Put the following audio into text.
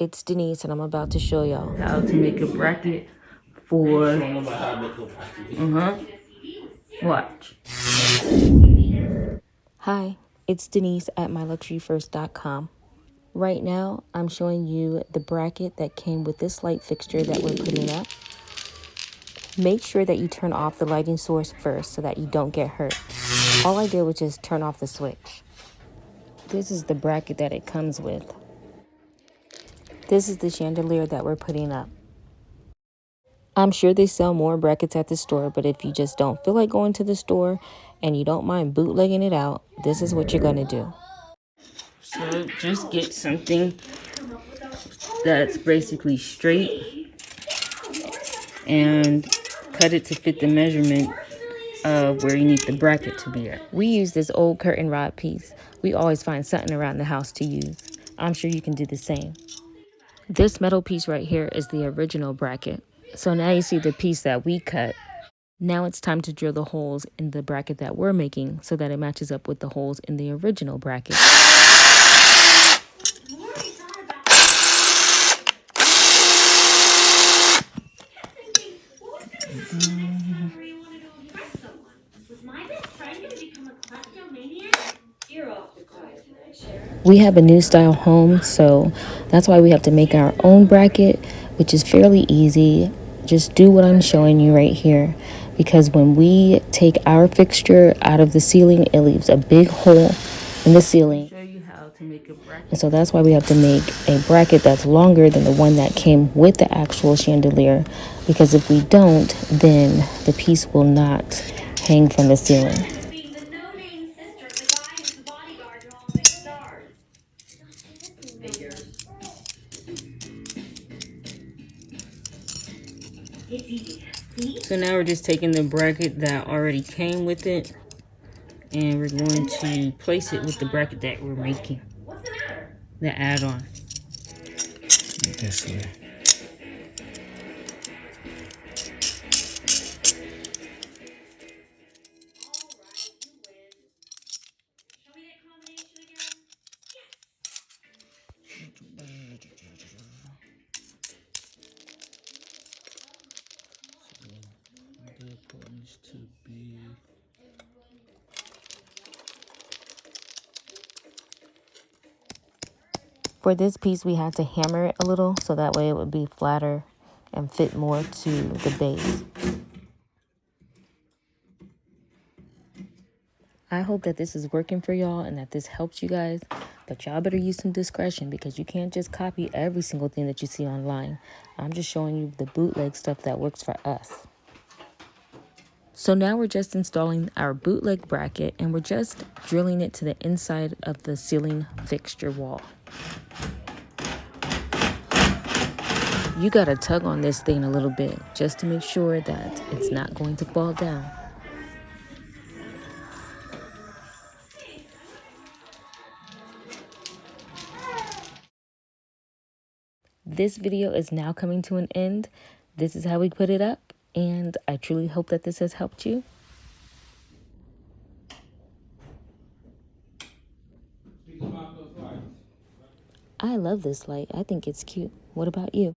it's Denise, and I'm about to show y'all how to make a bracket for watch. Hi, it's Denise at myluxuryfirst.com. Right now, I'm showing you the bracket that came with this light fixture that we're putting up. Make sure that you turn off the lighting source first so that you don't get hurt. All I did was just turn off the switch. This is the bracket that it comes with. This is the chandelier that we're putting up. I'm sure they sell more brackets at the store, but if you just don't feel like going to the store and you don't mind bootlegging it out, this is what you're going to do. So just get something that's basically straight and cut it to fit the measurement of where you need the bracket to be at. We use this old curtain rod piece. We always find something around the house to use. I'm sure you can do the same. This metal piece right here is the original bracket. So now you see the piece that we cut. Now it's time to drill the holes in the bracket that we're making so that it matches up with the holes in the original bracket. We have a new style home, so that's why we have to make our own bracket, which is fairly easy. Just do what I'm showing you right here, because when we take our fixture out of the ceiling, it leaves a big hole in the ceiling. Show you how to make a bracket. And so that's why we have to make a bracket that's longer than the one that came with the actual chandelier, because if we don't, then the piece will not hang from the ceiling. So now we're just taking the bracket that already came with it, and we're going to place it with the bracket that we're making, the add-on. This way. To be For this piece, we had to hammer it a little so that way it would be flatter and fit more to the base. I hope that this is working for y'all and that this helps you guys, but y'all better use some discretion because you can't just copy every single thing that you see online. I'm just showing you the bootleg stuff that works for us. So now we're just installing our bootleg bracket, and we're just drilling it to the inside of the ceiling fixture wall. You gotta tug on this thing a little bit just to make sure that it's not going to fall down. This video is now coming to an end. This is how we put it up, and I truly hope that this has helped you. I love this light. I think it's cute. What about you?